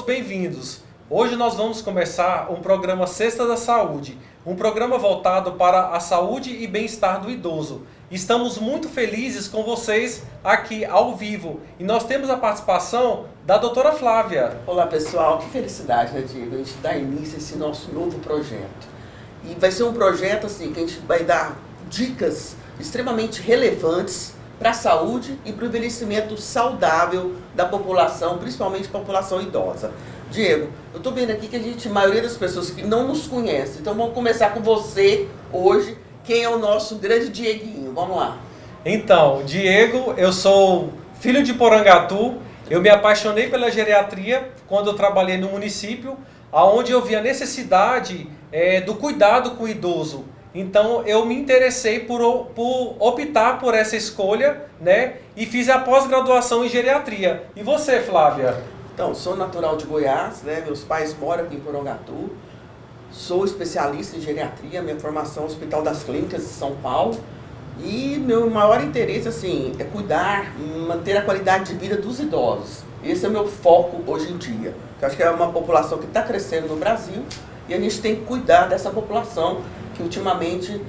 todos bem-vindos. Hoje nós vamos começar um programa Sexta da Saúde, um programa voltado para a saúde e bem-estar do idoso. Estamos muito felizes com vocês aqui ao vivo e nós temos a participação da doutora Flávia. Olá pessoal, que felicidade, né, Diego? A gente dá início a esse nosso novo projeto. E vai ser um projeto assim que a gente vai dar dicas extremamente relevantes para a saúde e para o envelhecimento saudável da população, principalmente a população idosa. Diego, eu estou vendo aqui que a maioria das pessoas que não nos conhece, então vamos começar com você hoje. Quem é o nosso grande Dieguinho? Vamos lá. Então, Diego, eu sou filho de Porangatu, eu me apaixonei pela geriatria quando eu trabalhei no município, onde eu vi a necessidade do cuidado com o idoso. Então eu me interessei por optar por essa escolha, né? E fiz a pós-graduação em geriatria. E você, Flávia? Então, sou natural de Goiás, né? Meus pais moram aqui em Porangatu. Sou especialista em geriatria, minha formação é no Hospital das Clínicas de São Paulo. E meu maior interesse, assim, é cuidar, manter a qualidade de vida dos idosos. Esse é o meu foco hoje em dia. Eu acho que é uma população que está crescendo no Brasil e a gente tem que cuidar dessa população que ultimamente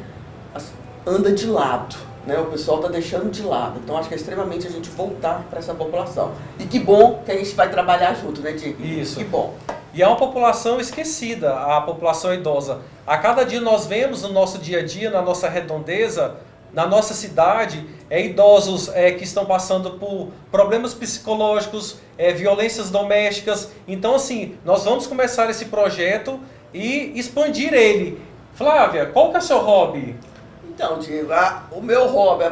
anda de lado, né? O pessoal está deixando de lado. Então acho que é extremamente a gente voltar para essa população. E que bom que a gente vai trabalhar junto, né, Diego? Isso. Que bom. E é uma população esquecida, a população idosa. A cada dia nós vemos no nosso dia a dia, na nossa redondeza, na nossa cidade, idosos que estão passando por problemas psicológicos, violências domésticas. Então, assim, nós vamos começar esse projeto e expandir ele. Flávia, qual que é o seu hobby? Então, Diego, o meu hobby,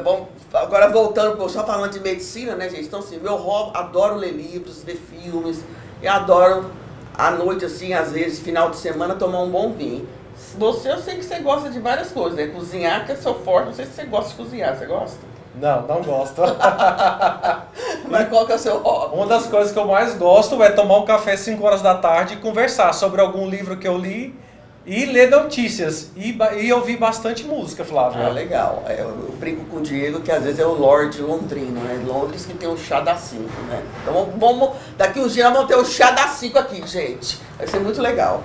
agora voltando, só falando de medicina, né, gente? Então, assim, meu hobby, adoro ler livros, ver filmes, e adoro, à noite, assim, às vezes, final de semana, tomar um bom vinho. Eu sei que você gosta de várias coisas, né? Cozinhar, que é seu forte, não sei se você gosta de cozinhar, você gosta? Não, não gosto. Mas qual que é o seu hobby? Uma das coisas que eu mais gosto é tomar um café às 5 horas da tarde e conversar sobre algum livro que eu li e ler notícias e ouvir bastante música, Flávia. Ah, legal. Eu brinco com o Diego que às vezes é o Lorde Londrino, né? Londres que tem o chá das 5, né? Então daqui uns dias vamos ter o chá das 5 aqui, gente. Vai ser muito legal.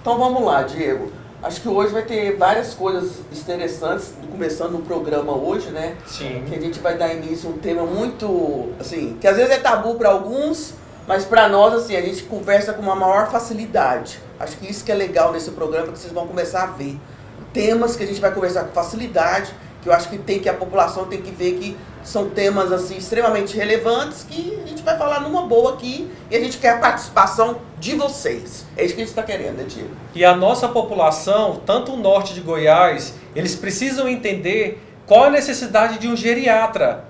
Então vamos lá, Diego. Acho que hoje vai ter várias coisas interessantes, começando o programa hoje, né? Sim. Que a gente vai dar início a um tema muito, assim, que às vezes é tabu para alguns, mas para nós, assim, a gente conversa com uma maior facilidade. Acho que isso que é legal nesse programa, que vocês vão começar a ver. Temas que a gente vai conversar com facilidade, que eu acho que a população tem que ver que são temas, assim, extremamente relevantes, que a gente vai falar numa boa aqui, e a gente quer a participação de vocês. É isso que a gente está querendo, né, Diego? E a nossa população, tanto o norte de Goiás, eles precisam entender qual a necessidade de um geriatra.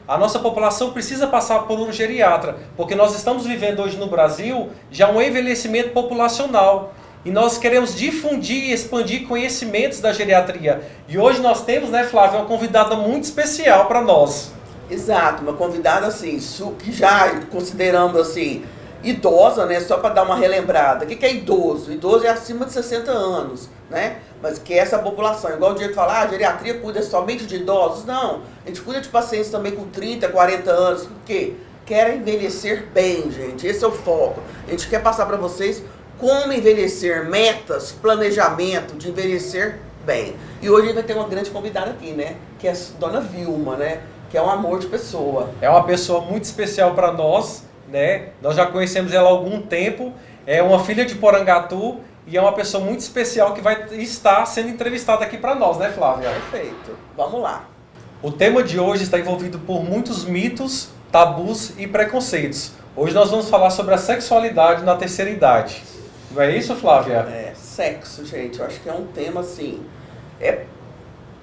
A nossa população precisa passar por um geriatra, porque nós estamos vivendo hoje no Brasil já um envelhecimento populacional. E nós queremos difundir e expandir conhecimentos da geriatria. E hoje nós temos, né, Flávia, uma convidada muito especial para nós. Exato, uma convidada assim, que já consideramos assim, idosa, né? Só para dar uma relembrada. O que é idoso? Idoso é acima de 60 anos, né? Mas que é essa população, igual o Diego fala, a geriatria cuida somente de idosos? Não, a gente cuida de pacientes também com 30, 40 anos, porque quer envelhecer bem, gente, esse é o foco. A gente quer passar para vocês como envelhecer, metas, planejamento de envelhecer bem. E hoje a gente vai ter uma grande convidada aqui, né? Que é a dona Vilma, né? Que é um amor de pessoa. É uma pessoa muito especial para nós, né? Nós já conhecemos ela há algum tempo. É uma filha de Porangatu e é uma pessoa muito especial que vai estar sendo entrevistada aqui para nós, né, Flávia? Perfeito. Vamos lá. O tema de hoje está envolvido por muitos mitos, tabus e preconceitos. Hoje nós vamos falar sobre a sexualidade na terceira idade. Não é isso, Flávia? Sexo, gente. Eu acho que é um tema, assim,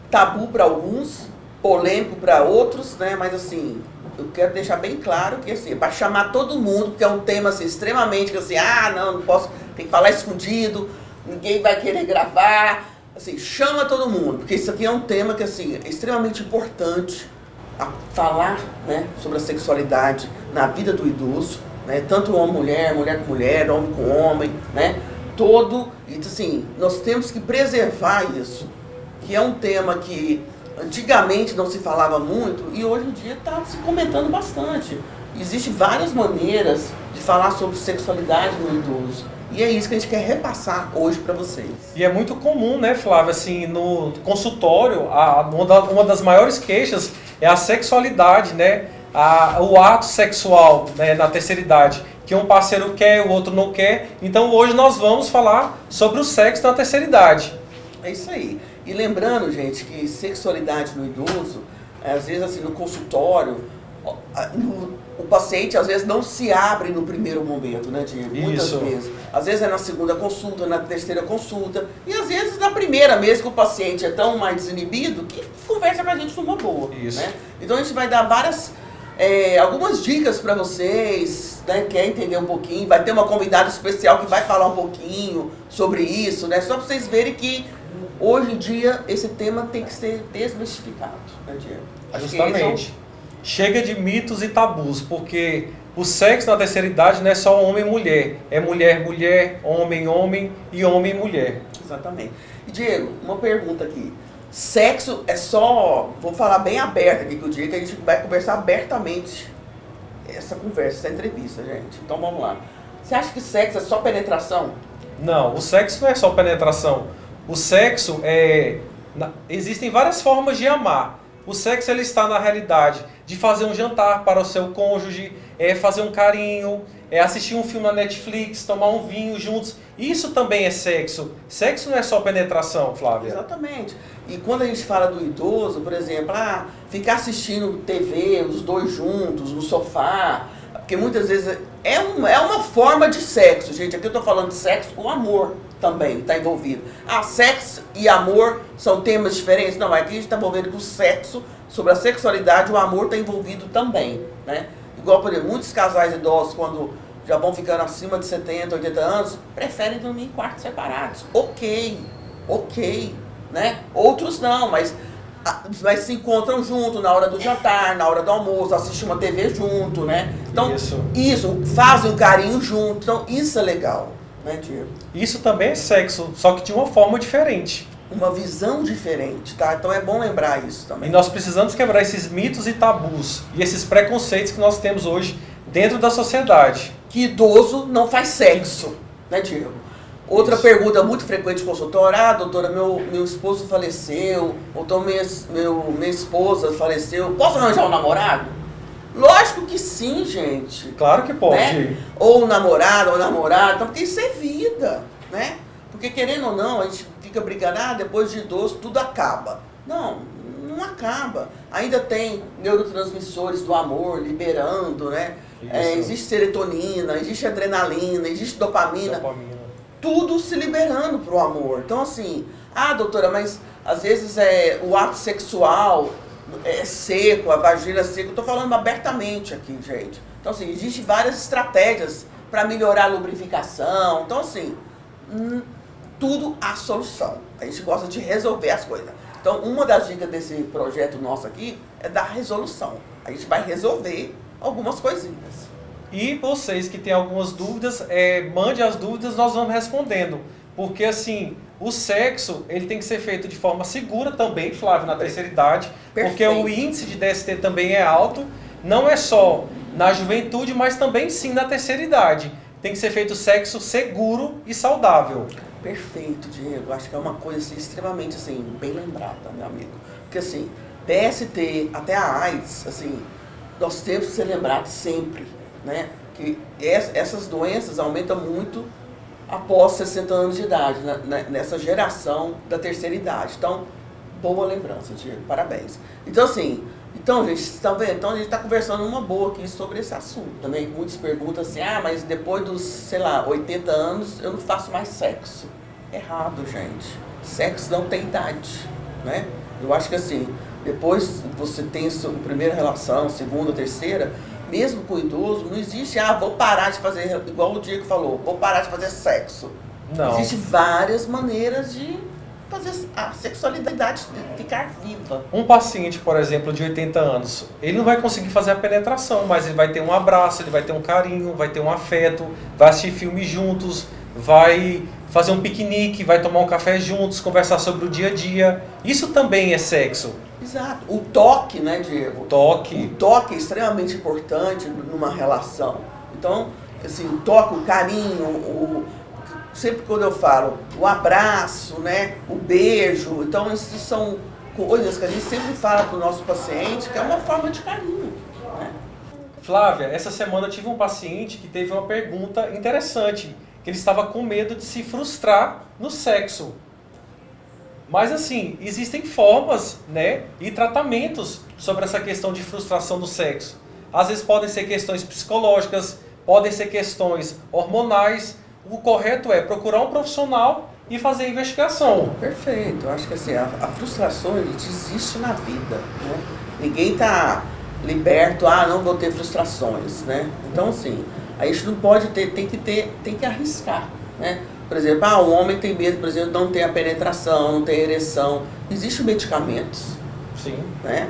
tabu para alguns, polêmico para outros, né? Mas, assim, eu quero deixar bem claro que, assim, para chamar todo mundo, porque é um tema, assim, extremamente, assim, não posso, tem que falar escondido, ninguém vai querer gravar. Assim, chama todo mundo, porque isso aqui é um tema que, assim, é extremamente importante a falar, né, sobre a sexualidade na vida do idoso. Né? Tanto homem-mulher, mulher com mulher, homem com homem, né? E assim, nós temos que preservar isso, que é um tema que antigamente não se falava muito e hoje em dia está se comentando bastante. Existem várias maneiras de falar sobre sexualidade no idoso. E é isso que a gente quer repassar hoje para vocês. E é muito comum, né, Flávia, assim, no consultório, uma das maiores queixas é a sexualidade, né? O ato sexual, né, na terceira idade, que um parceiro quer, o outro não quer. Então hoje nós vamos falar sobre o sexo na terceira idade. É isso aí. E lembrando, gente, que sexualidade no idoso, às vezes assim, no consultório, o paciente às vezes não se abre no primeiro momento, né, Diego? Muitas vezes. Às vezes é na segunda consulta, na terceira consulta, e às vezes na primeira mesmo, que o paciente é tão mais desinibido que conversa com a gente numa boa. Isso. Né? Então a gente vai dar algumas dicas para vocês, né, quer entender um pouquinho, vai ter uma convidada especial que vai falar um pouquinho sobre isso, né, só para vocês verem que hoje em dia esse tema tem que ser desmistificado, né, Diego? Justamente. Chega de mitos e tabus, porque o sexo na terceira idade não é só homem e mulher, é mulher, mulher, homem, homem e homem e mulher. Exatamente. E Diego, uma pergunta aqui. Sexo é só, vou falar bem aberto aqui com o Diego, que a gente vai conversar abertamente essa conversa, essa entrevista, gente. Então vamos lá. Você acha que sexo é só penetração? Não, o sexo não é só penetração. O sexo existem várias formas de amar. O sexo ele está na realidade de fazer um jantar para o seu cônjuge, fazer um carinho, assistir um filme na Netflix, tomar um vinho juntos. Isso também é sexo. Sexo não é só penetração, Flávia. Exatamente. E quando a gente fala do idoso, por exemplo, ficar assistindo TV, os dois juntos, no sofá, porque muitas vezes é uma forma de sexo, gente. Aqui eu estou falando de sexo, o amor também está envolvido. Sexo e amor são temas diferentes? Não, aqui a gente está envolvendo com o sexo, sobre a sexualidade, o amor está envolvido também, né? Igual, por exemplo, muitos casais idosos, quando já vão ficando acima de 70, 80 anos, preferem dormir em quartos separados. Ok, né? Outros não, mas se encontram junto na hora do jantar, na hora do almoço, assistem uma TV junto, né? Então, isso fazem um carinho junto. Então, isso é legal, né, Diego? Isso também é sexo, só que de uma forma diferente. Uma visão diferente, tá? Então é bom lembrar isso também. E nós precisamos quebrar esses mitos e tabus e esses preconceitos que nós temos hoje dentro da sociedade. Que idoso não faz sexo, né, Diego? Outra pergunta muito frequente no consultório: doutora, meu esposo faleceu, ou então minha esposa faleceu, posso arranjar um namorado? Lógico que sim, gente. Claro que pode. Né? Ou namorado, ou namorada, então, porque isso é vida, né? Porque querendo ou não, a gente fica brigando, depois de idoso tudo acaba. Não acaba. Ainda tem neurotransmissores do amor liberando, né? Existe serotonina, existe adrenalina, existe dopamina. Tudo se liberando pro amor. Então assim, doutora, mas às vezes o ato sexual é seco, a vagina é seca. Eu tô falando abertamente aqui, gente. Então assim, existem várias estratégias para melhorar a lubrificação. Então assim, tudo há solução. A gente gosta de resolver as coisas. Então, uma das dicas desse projeto nosso aqui é dar resolução. A gente vai resolver algumas coisinhas. E vocês que têm algumas dúvidas, mande as dúvidas, nós vamos respondendo. Porque assim, o sexo ele tem que ser feito de forma segura também, Flávio, na terceira idade. Perfeito. Porque o índice de DST também é alto. Não é só na juventude, mas também sim na terceira idade. Tem que ser feito sexo seguro e saudável. Perfeito, Diego. Acho que é uma coisa assim, extremamente assim, bem lembrada, meu amigo. Porque assim, DST até a AIDS, assim, nós temos que ser lembrados sempre, né? Que essas doenças aumentam muito após 60 anos de idade, nessa geração da terceira idade. Então, boa lembrança, Diego. Parabéns. Então, assim, gente, vocês estão vendo? Então, a gente está conversando uma boa aqui sobre esse assunto. Também muitas perguntam assim, mas depois dos, 80 anos, eu não faço mais sexo. Errado, gente. Sexo não tem idade, né? Eu acho que assim, depois você tem a sua primeira relação, segunda, terceira, mesmo com o idoso, não existe, vou parar de fazer, igual o Diego falou, vou parar de fazer sexo. Não. Existem várias maneiras de fazer a sexualidade ficar viva. Um paciente, por exemplo, de 80 anos, ele não vai conseguir fazer a penetração, mas ele vai ter um abraço, ele vai ter um carinho, vai ter um afeto, vai assistir filmes juntos, vai fazer um piquenique, vai tomar um café juntos, conversar sobre o dia a dia. Isso também é sexo. Exato. O toque, né, Diego? O toque. O toque é extremamente importante numa relação. Então, assim, o toque, o carinho, sempre quando eu falo, o abraço, né, o beijo, então essas são coisas que a gente sempre fala para o nosso paciente, que é uma forma de carinho, né? Flávia, essa semana eu tive um paciente que teve uma pergunta interessante, que ele estava com medo de se frustrar no sexo. Mas assim, existem formas, né, e tratamentos sobre essa questão de frustração do sexo. Às vezes podem ser questões psicológicas, podem ser questões hormonais. O correto é procurar um profissional e fazer a investigação. Perfeito. Eu acho que assim, a frustração existe na vida, né? Ninguém está liberto, não vou ter frustrações, né? Então assim, a gente não pode ter, tem que arriscar, né? Por exemplo, o homem tem medo, por exemplo, não tem a penetração, não tem ereção. Existem medicamentos. Sim. Né?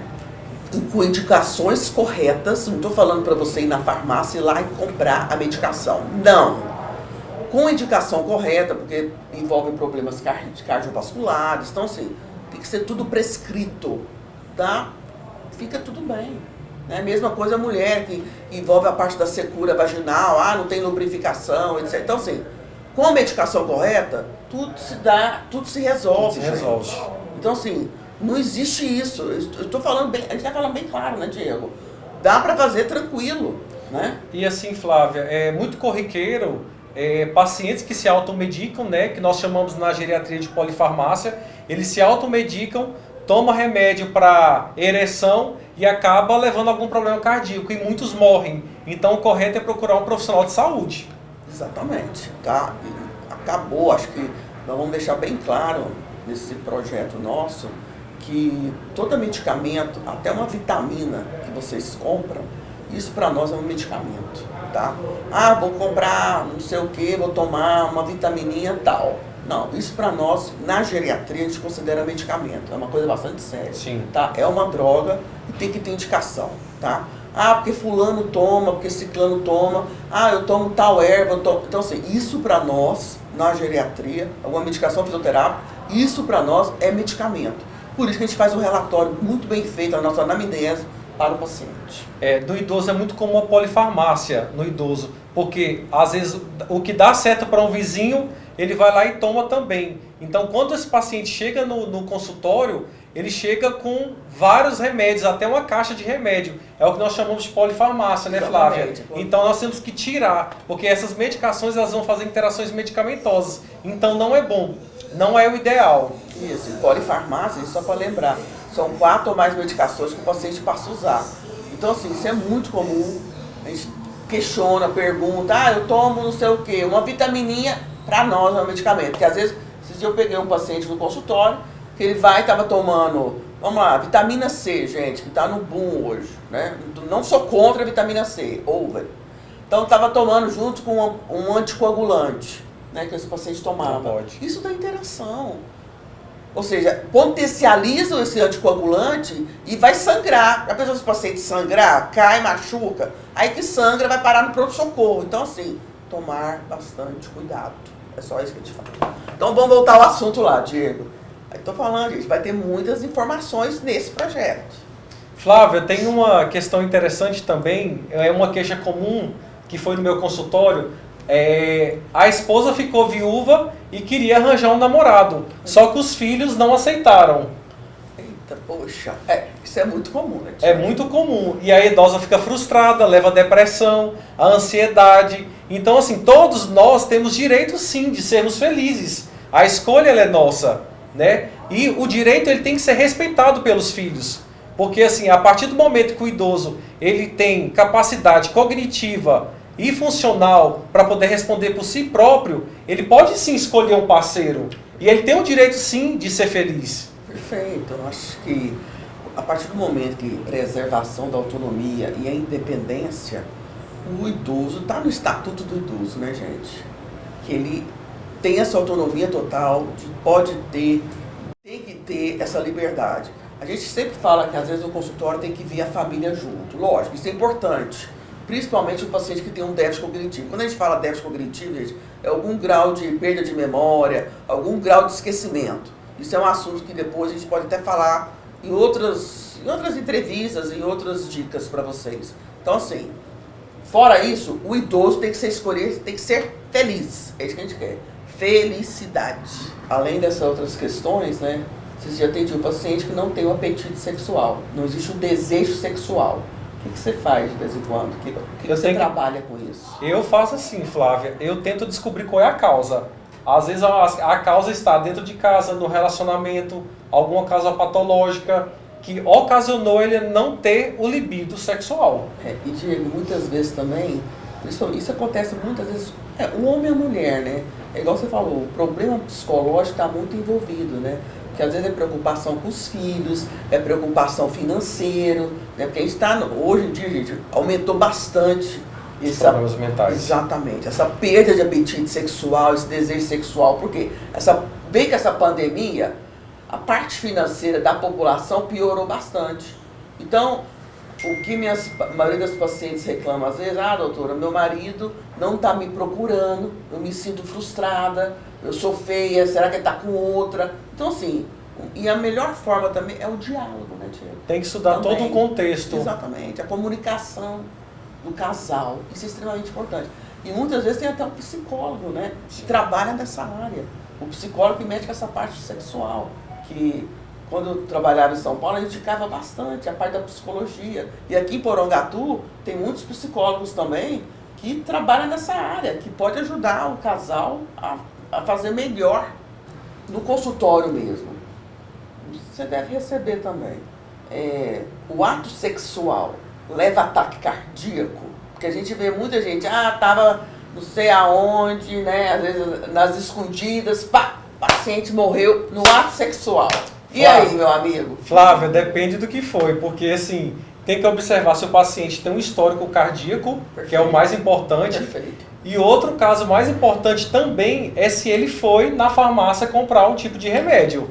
Com indicações corretas, não estou falando para você ir na farmácia e ir lá e comprar a medicação. Não. Com indicação correta, porque envolve problemas cardiovasculares, então assim, tem que ser tudo prescrito, tá? Fica tudo bem. Né? Mesma coisa a mulher, que envolve a parte da secura vaginal, não tem lubrificação, etc. Então assim, com a medicação correta, tudo se resolve. Tudo se resolve. Então assim, não existe isso. Eu estou falando bem, a gente está falando bem claro, né, Diego? Dá para fazer tranquilo, né? E assim, Flávia, é muito corriqueiro pacientes que se automedicam, né, que nós chamamos na geriatria de polifarmácia, eles se automedicam, tomam remédio para ereção e acaba levando algum problema cardíaco, e muitos morrem. Então o correto é procurar um profissional de saúde. Exatamente, tá? Acabou, acho que nós vamos deixar bem claro nesse projeto nosso que todo medicamento, até uma vitamina que vocês compram, isso para nós é um medicamento, tá? Vou comprar não sei o que, vou tomar uma vitamininha tal. Não, isso para nós, na geriatria, a gente considera medicamento, é uma coisa bastante séria. Sim. Tá? É uma droga e tem que ter indicação, tá? Porque fulano toma, porque ciclano toma, eu tomo tal erva, Então assim, isso para nós, na geriatria, alguma medicação fisioterápica, isso para nós é medicamento. Por isso que a gente faz um relatório muito bem feito, a nossa anamnese, para o paciente. Do idoso é muito comum a polifarmácia no idoso, porque às vezes o que dá certo para um vizinho, ele vai lá e toma também. Então quando esse paciente chega no consultório, ele chega com vários remédios, até uma caixa de remédio. É o que nós chamamos de polifarmácia, né, Flávia? Exatamente. Então nós temos que tirar, porque essas medicações elas vão fazer interações medicamentosas. Então não é bom, não é o ideal. Isso, polifarmácia, só para lembrar, são 4 ou mais medicações que o paciente passa a usar. Então assim, isso é muito comum. A gente questiona, pergunta, eu tomo não sei o quê, uma vitamininha, para nós é um medicamento. Porque às vezes, esses dias eu peguei um paciente no consultório, que ele estava tomando, vamos lá, vitamina C, gente, que está no boom hoje, né? Não sou contra a vitamina C, over. Então estava tomando junto com um anticoagulante, né, que esse paciente tomava. Não pode. Isso dá interação. Ou seja, potencializa esse anticoagulante e vai sangrar. A pessoa, se o paciente sangrar, cai, machuca, aí que sangra vai parar no pronto-socorro. Então assim, tomar bastante cuidado. É só isso que a gente fala. Então vamos voltar ao assunto lá, Diego. Estou falando, gente, vai ter muitas informações nesse projeto. Flávia, tem uma questão interessante também, é uma queixa comum que foi no meu consultório. A esposa ficou viúva e queria arranjar um namorado, só que os filhos não aceitaram. Eita, poxa, isso é muito comum, né? É muito comum, e a idosa fica frustrada, leva a depressão, a ansiedade. Então assim, todos nós temos direito sim de sermos felizes, a escolha ela é nossa. Né? E o direito ele tem que ser respeitado pelos filhos, porque assim, a partir do momento que o idoso ele tem capacidade cognitiva e funcional para poder responder por si próprio, ele pode sim escolher um parceiro e ele tem o direito sim de ser feliz. Perfeito, eu acho que a partir do momento que preservação da autonomia e a independência, o idoso está no estatuto do idoso, né, gente? Que ele tem essa autonomia total, tem que ter essa liberdade. A gente sempre fala que às vezes o consultório tem que vir a família junto. Lógico, isso é importante. Principalmente o paciente que tem um déficit cognitivo. Quando a gente fala déficit cognitivo, gente, é algum grau de perda de memória, algum grau de esquecimento. Isso é um assunto que depois a gente pode até falar em outras entrevistas, em outras dicas para vocês. Então, assim, fora isso, o idoso tem que ser escolhido, tem que ser feliz. É isso que a gente quer. Felicidade. Além dessas outras questões, né? Você já atendiu um paciente que não tem um apetite sexual. Não existe um desejo sexual. O que você faz de vez em quando? O que você trabalha com isso? Eu faço assim, Flávia. Eu tento descobrir qual é a causa. Às vezes a causa está dentro de casa, no relacionamento, alguma causa patológica que ocasionou ele não ter o libido sexual. E Diego, muitas vezes também, isso acontece muitas vezes, o homem e a mulher, né? É igual você falou, o problema psicológico está muito envolvido, né? Porque às vezes é preocupação com os filhos, é preocupação financeira, né? Porque a gente está, hoje em dia, gente, aumentou bastante os problemas mentais. Exatamente, essa perda de apetite sexual, esse desejo sexual, porque vem com essa pandemia, a parte financeira da população piorou bastante. Então, o que a maioria das pacientes reclama às vezes, doutora, meu marido não está me procurando, eu me sinto frustrada, eu sou feia, será que ele está com outra? Então, assim, e a melhor forma também é o diálogo, né, Diego? Tem que estudar também todo o contexto. Exatamente, a comunicação do casal, isso é extremamente importante. E muitas vezes tem até um psicólogo, né, que trabalha nessa área. O psicólogo que mexe com essa parte sexual, que quando eu trabalhava em São Paulo, a gente indicava bastante a parte da psicologia. E aqui em Porangatu tem muitos psicólogos também que trabalham nessa área, que pode ajudar o casal a fazer melhor no consultório mesmo. Você deve receber também. O ato sexual leva a ataque cardíaco, porque a gente vê muita gente, tava não sei aonde, né, às vezes nas escondidas, pá, o paciente morreu no ato sexual. E aí, meu amigo? Flávia, depende do que foi, porque assim, tem que observar se o paciente tem um histórico cardíaco, que é o mais importante. Perfeito. E outro caso mais importante também é se ele foi na farmácia comprar um tipo de remédio,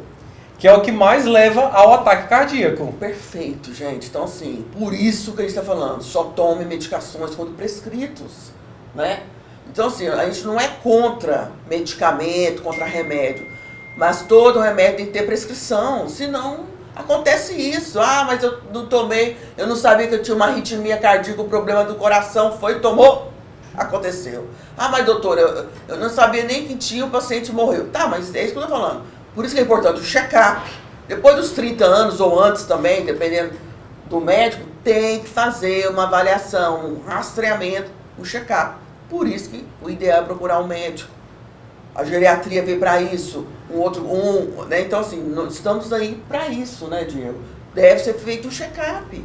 que é o que mais leva ao ataque cardíaco. Perfeito, gente. Então, assim, por isso que a gente está falando, só tome medicações quando prescritos, né? Então, assim, a gente não é contra medicamento, contra remédio, mas todo remédio tem que ter prescrição, senão acontece isso. Mas eu não tomei, eu não sabia que eu tinha uma arritmia cardíaca, um problema do coração, tomou, aconteceu. Mas doutora, eu não sabia nem que tinha, o paciente morreu. Tá, mas é isso que eu estou falando. Por isso que é importante o check-up. Depois dos 30 anos ou antes também, dependendo do médico, tem que fazer uma avaliação, um rastreamento, um check-up. Por isso que o ideal é procurar um médico. A geriatria veio para isso, né? Então, assim, nós estamos aí para isso, né, Diego? Deve ser feito um check-up,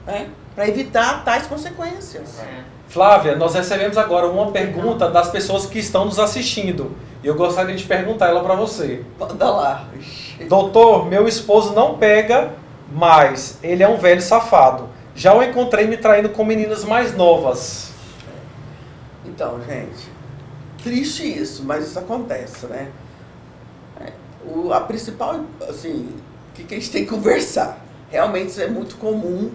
né? Para evitar tais consequências. Flávia, nós recebemos agora uma pergunta das pessoas que estão nos assistindo. E eu gostaria de perguntar ela para você. Manda lá. Doutor, meu esposo não pega mais. Ele é um velho safado. Já o encontrei me traindo com meninas mais novas. Então, gente, triste isso, mas isso acontece, né? A principal, assim, o que a gente tem que conversar? Realmente isso é muito comum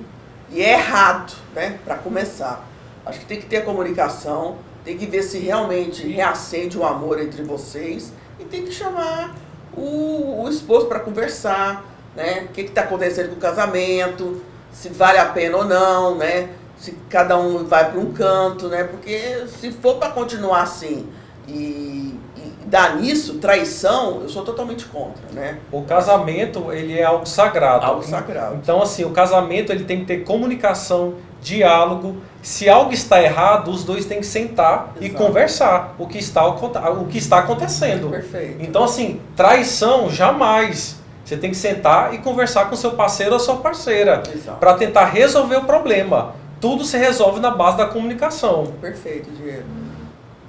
e é errado, né? Para começar. Acho que tem que ter a comunicação, tem que ver se realmente reacende o amor entre vocês e tem que chamar o esposo para conversar, né? O que está acontecendo com o casamento, se vale a pena ou não, né? Se cada um vai para um canto, né? Porque se for para continuar assim e dar nisso, traição, eu sou totalmente contra, né? O casamento, ele é algo sagrado. Algo sagrado. Então, assim, o casamento, ele tem que ter comunicação, diálogo. Se algo está errado, os dois têm que sentar e conversar o que está acontecendo. Perfeito. Então, assim, traição, jamais. Você tem que sentar e conversar com seu parceiro ou sua parceira para tentar resolver o problema. Tudo se resolve na base da comunicação. Perfeito, Diego.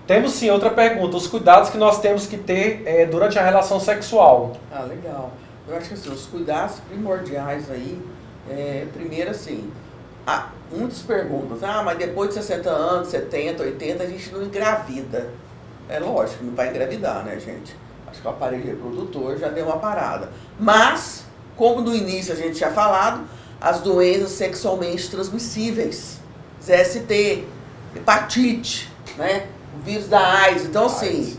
Temos sim outra pergunta. Os cuidados que nós temos que ter durante a relação sexual. Legal. Eu acho que assim, os cuidados primordiais aí, primeiro assim, muitas perguntas. Mas depois de 60 anos, 70, 80, a gente não engravida. É lógico, não vai engravidar, né, gente? Acho que o aparelho reprodutor já deu uma parada. Mas, como no início a gente tinha falado, as doenças sexualmente transmissíveis, ZST, hepatite, né? O vírus da AIDS. Então, assim,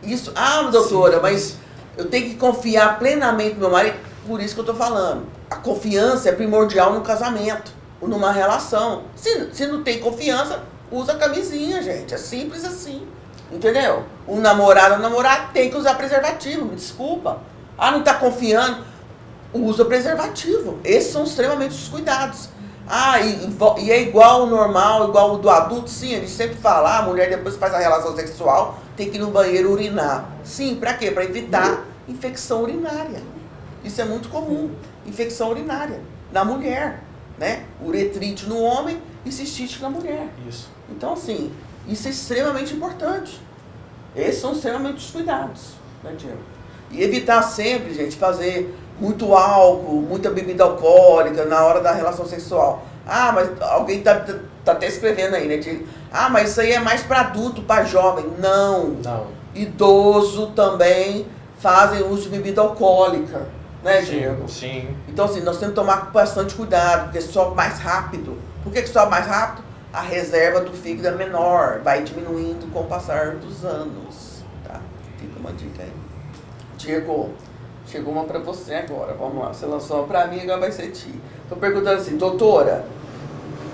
isso... doutora, mas eu tenho que confiar plenamente no meu marido. por isso que eu tô falando. A confiança é primordial no casamento, ou numa relação. Se não tem confiança, usa camisinha, gente. É simples assim. Entendeu? O namorado ou namorada tem que usar preservativo, me desculpa. Ah, não tá confiando? Usa preservativo. Esses são extremamente os cuidados. Ah, e é igual ao normal, igual o do adulto? Sim, a gente sempre fala, a mulher depois que faz a relação sexual tem que ir no banheiro urinar. Sim, pra quê? Pra evitar infecção urinária. Isso é muito comum. Infecção urinária na mulher, né? Uretrite no homem e cistite na mulher. Isso. Então, assim, isso é extremamente importante. Esses são extremamente os cuidados, né, Diego? E evitar sempre, gente, fazer muito álcool, muita bebida alcoólica na hora da relação sexual. Ah, mas alguém tá até escrevendo aí, né, Diego? Ah, mas isso aí é mais para adulto, para jovem. Não. Idoso também fazem uso de bebida alcoólica, né, Diego? Sim. Então, assim, nós temos que tomar bastante cuidado, porque sobe mais rápido. Por que sobe mais rápido? A reserva do fígado é menor, vai diminuindo com o passar dos anos, tá? Fica uma dica aí. Diego, chegou uma pra você agora, vamos lá. Você lançou uma pra mim, agora vai ser ti. Tô perguntando assim, doutora,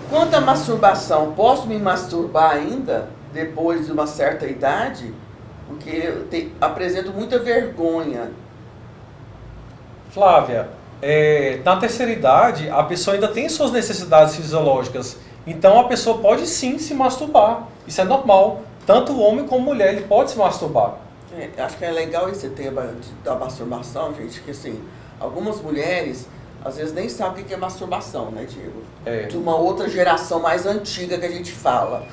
quanto à masturbação, posso me masturbar ainda depois de uma certa idade? Porque eu apresento muita vergonha. Flávia, na terceira idade, a pessoa ainda tem suas necessidades fisiológicas. Então a pessoa pode sim se masturbar. Isso é normal. Tanto o homem como a mulher, ele pode se masturbar. Acho que é legal esse tema da masturbação, gente, que assim, algumas mulheres às vezes nem sabem o que é masturbação, né, Diego? De uma outra geração mais antiga que a gente fala.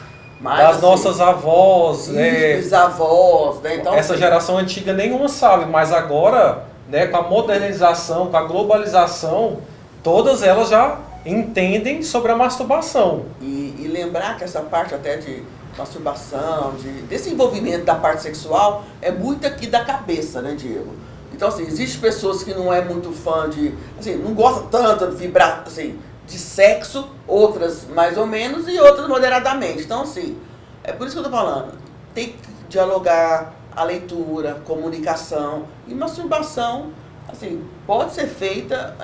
Mas, das assim, nossas avós, né? Bisavós, né? Então, essa assim, geração antiga nenhuma sabe, mas agora, né, com a modernização, com a globalização, todas elas já entendem sobre a masturbação. E lembrar que essa parte até de masturbação, desse envolvimento da parte sexual, é muito aqui da cabeça, né, Diego? Então, assim, existem pessoas que não é muito fã de, assim, não gosta tanto de vibrar, assim, de sexo, outras mais ou menos e outras moderadamente. Então, assim, é por isso que eu tô falando, tem que dialogar, a leitura, comunicação e masturbação, assim, pode ser feita,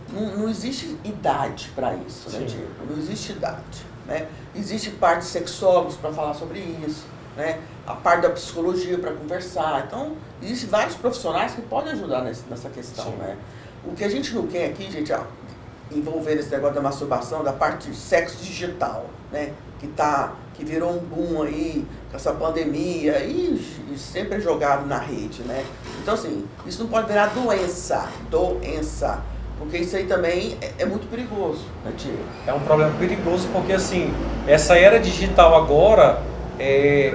não existe idade para isso, né, Diego? Não existe idade, né? Existe parte de sexólogos para falar sobre isso, né? A parte da psicologia para conversar. Então, existem vários profissionais que podem ajudar nessa questão, né? O que a gente não quer aqui, gente, envolver esse negócio da masturbação, da parte de sexo digital, né? Que virou um boom aí, com essa pandemia, e sempre é jogado na rede, né? Então, assim, isso não pode virar doença, porque isso aí também é muito perigoso, né, Tio? É um problema perigoso porque, assim, essa era digital agora,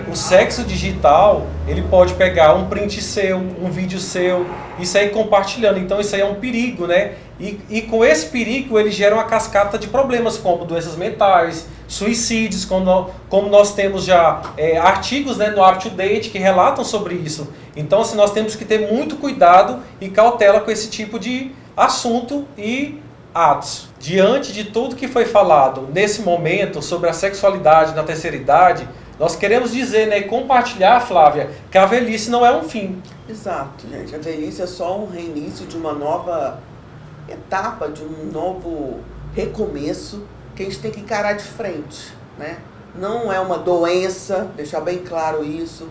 o sexo digital, ele pode pegar um print seu, um vídeo seu, e sair compartilhando. Então isso aí é um perigo, né? E com esse perigo ele gera uma cascata de problemas como doenças mentais, suicídios, como nós temos já artigos, né, no Up to Date que relatam sobre isso. Então, assim, nós temos que ter muito cuidado e cautela com esse tipo de assunto e atos. Diante de tudo que foi falado nesse momento sobre a sexualidade na terceira idade, nós queremos dizer, né, e compartilhar, Flávia, que a velhice não é um fim. Exato, gente. A velhice é só um reinício de uma nova etapa, de um novo recomeço que a gente tem que encarar de frente, né? Não é uma doença, deixar bem claro isso,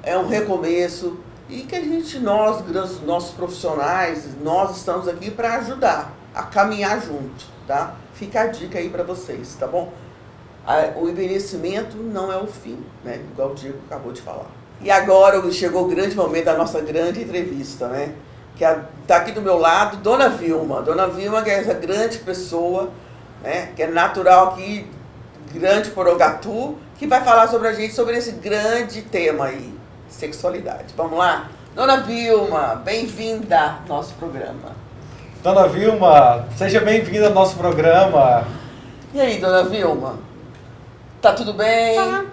é um recomeço e que a gente, nossos profissionais, nós estamos aqui para ajudar a caminhar junto, tá? Fica a dica aí para vocês, tá bom? O envelhecimento não é o fim, né? Igual o Diego acabou de falar. E agora chegou o grande momento da nossa grande entrevista, né? Que está aqui do meu lado, Dona Vilma. Dona Vilma, que é essa grande pessoa, né? Que é natural aqui, grande Porongatu, que vai falar sobre a gente, sobre esse grande tema aí, sexualidade. Vamos lá? Dona Vilma, bem-vinda ao nosso programa. Dona Vilma, seja bem-vinda ao nosso programa. E aí, Dona Vilma? Tá tudo bem? Tá.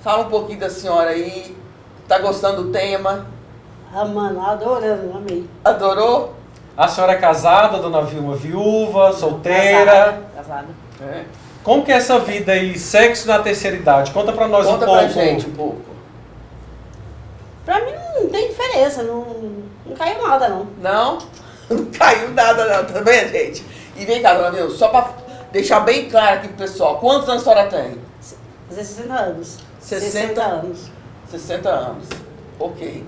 Fala um pouquinho da senhora aí. Tá gostando do tema? Mano, adorando, amei. Adorou? A senhora é casada, Dona Vilma? Viúva, solteira? Casada. Como que é essa vida aí, sexo na terceira idade? Conta pra nós Conta um pouco. pra gente um pouco. Pra mim não tem diferença, não caiu nada não. Não? Não caiu nada não, tá vendo, gente? E vem cá, dona Vilma, só pra deixar bem claro aqui pro pessoal, quantos anos a senhora tem? Fazer 60 anos. 60 anos. 60 anos. Ok.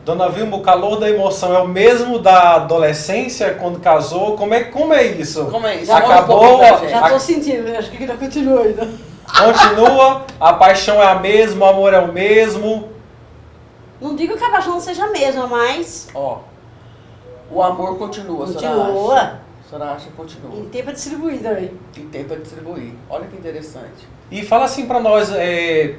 Dona Vilma, o calor da emoção é o mesmo da adolescência quando casou? Como é isso? Como é isso? Já Acabou, conta um pouquinho pra gente. Já tô sentindo, acho que ainda continua ainda. continua, a paixão é a mesma, o amor é o mesmo. Não digo que a paixão não seja a mesma, mas Ó, o amor continua, a senhora continua. acha? A senhora acha que continua. E tem pra distribuir também. E tem para distribuir. Olha que interessante. E fala assim para nós,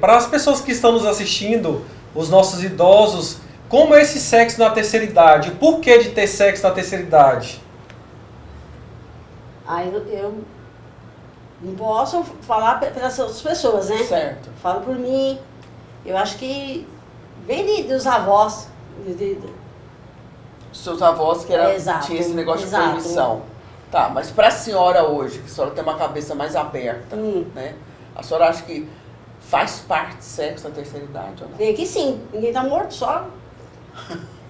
para as pessoas que estão nos assistindo, os nossos idosos, como é esse sexo na terceira idade? O porquê de ter sexo na terceira idade? Aí eu não posso falar pelas outras pessoas, né? Certo. Falo por mim. Eu acho que vem dos avós. Seus avós que Exato, tinha esse negócio exato. de permissão. Tá, mas para a senhora hoje, que a senhora tem uma cabeça mais aberta, né? A senhora acha que faz parte do sexo na terceira idade ou não? Vem aqui sim, ninguém tá morto, só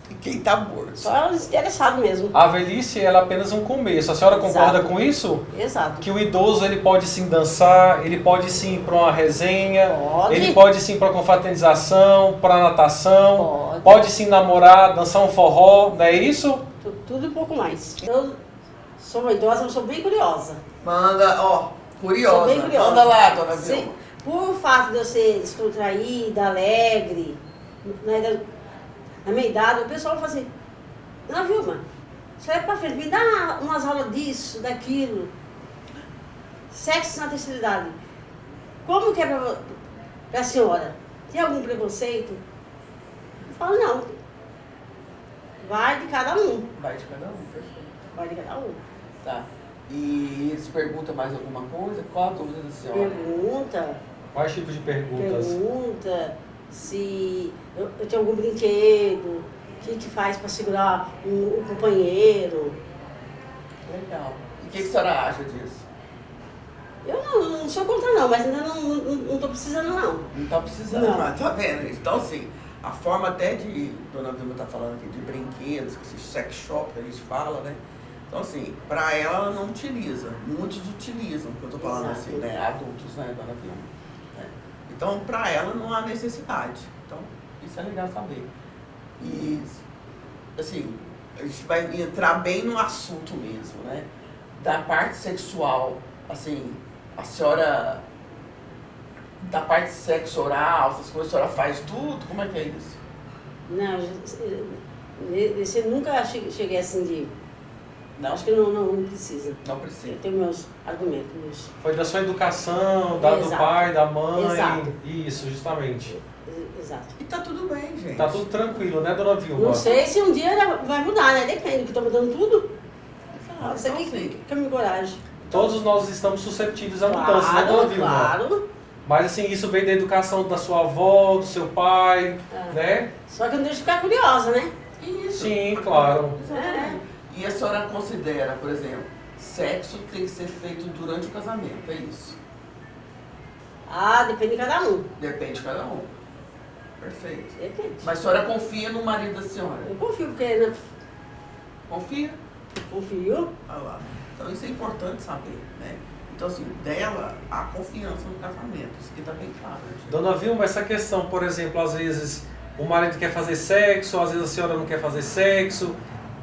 E quem tá morto? os interessados mesmo. A velhice ela é apenas um começo. A senhora concorda Exato. com isso? Exato. Que o idoso ele pode sim dançar, ele pode sim ir para uma resenha, Pode. ele pode sim ir para confraternização, para natação, Pode. sim namorar, dançar um forró, não é isso? Tudo e um pouco mais. Eu sou uma idosa, mas sou bem curiosa. Manda, ó, curiosa. Sou bem curiosa. Manda lá, dona Sim, Vilma. por fato de eu ser descontraída, alegre, né, na minha idade, o pessoal fala assim, Dona Vilma, você vai pra frente, me dá umas aulas disso, daquilo. Sexo na terceira idade. Como que é pra senhora? Tem algum preconceito? Eu falo, não. Vai de cada um. Vai de cada um, perfeito. Vai de cada um. Tá. E eles perguntam mais alguma coisa? Qual a dúvida da senhora? Pergunta. Quais tipos de perguntas? Pergunta se eu tenho algum brinquedo, o que faz para segurar um companheiro. Legal. E o que a senhora acha disso? Eu não sou contra não, mas ainda não tô precisando não. Não tá precisando. Não. Mas tá vendo? Então, assim, a forma até de, Dona Vilma tá falando aqui, de brinquedos, esse sex shop que a gente fala, né? Então, assim, pra ela não utiliza. Muitos utilizam, que eu tô falando Exato. assim, né? Adultos, né, Dona Vilma? Né? Então, pra ela não há necessidade. Então, isso é legal saber. E, assim, a gente vai entrar bem no assunto mesmo, né? Da parte sexual, assim, a senhora, da parte de sexo oral, essas coisas, a senhora faz tudo? Como é que é isso? Não, esse eu nunca cheguei assim de... Não? Acho que não precisa. Não Eu precisa. tenho meus argumentos. Meus... Foi da sua educação, da do Exato. pai, da mãe. Exato. Isso, justamente. Exato. E tá tudo bem, gente. Tá tudo tranquilo, né, Dona Vilma? Não sei se um dia vai mudar, né? Depende, que tô mudando tudo. Ah, Você então, que sim. me coragem. Todos nós estamos suscetíveis à mudança, né, Dona Vilma? Claro. Mas assim, isso veio da educação da sua avó, do seu pai, né? Só que eu não deixo de ficar curiosa, né? Isso. Sim, claro. Exatamente. E a senhora considera, por exemplo, sexo tem que ser feito durante o casamento, é isso? Ah, depende de cada um. Depende de cada um. Perfeito. Depende. Mas a senhora confia no marido da senhora? Eu confio, porque né, Confia? confio. Olha lá. Então isso é importante saber, né? Então assim, dela, a confiança no casamento. Isso aqui tá bem claro, gente. Dona Vilma, essa questão, por exemplo, às vezes o marido quer fazer sexo, às vezes a senhora não quer fazer sexo.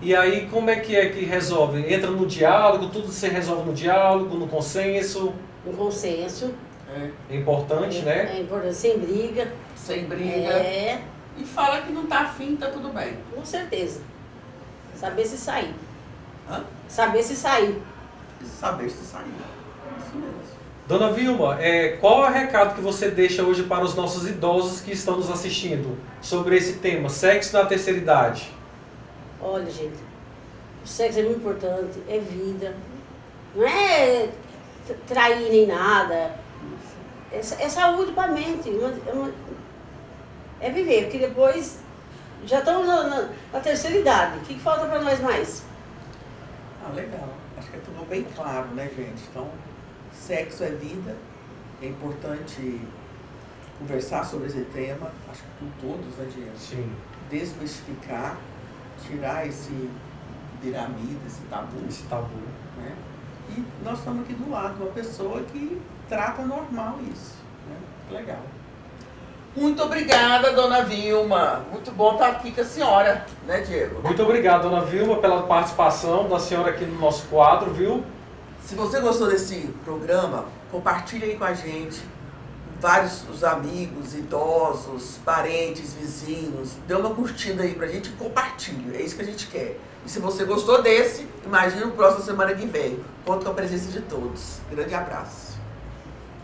E aí, como é que resolve? Entra no diálogo, tudo se resolve no diálogo, no consenso. No consenso. É importante, né? É importante, sem briga. Sem briga. É, E fala que não tá afim, tá tudo bem. com certeza. Saber se sair. Hã? Saber se sair. E saber se sair. Isso mesmo. Dona Vilma, qual é o recado que você deixa hoje para os nossos idosos que estão nos assistindo sobre esse tema, sexo na terceira idade? Olha, gente, o sexo é muito importante, é vida. Não é trair nem nada. É saúde para a mente. É viver, porque depois já estamos na terceira idade. O que falta para nós mais? Ah, legal. Acho que ficou bem claro, né, gente? Então, sexo é vida. É importante conversar sobre esse tema. Acho que com todos, né, gente? Sim. Desmistificar, tirar esse piramida, esse tabu. Esse tabu. Né? E nós estamos aqui do lado de uma pessoa que trata normal isso. Né? Legal. Muito obrigada, dona Vilma. Muito bom estar aqui com a senhora, né, Diego? Muito obrigado, dona Vilma, pela participação da senhora aqui no nosso quadro, viu? Se você gostou desse programa, compartilhe aí com a gente. Vários os amigos, idosos, parentes, vizinhos. Dê uma curtida aí pra gente e compartilhe. É isso que a gente quer. E se você gostou desse, imagine o próximo semana que vem. Conto com a presença de todos. Grande abraço.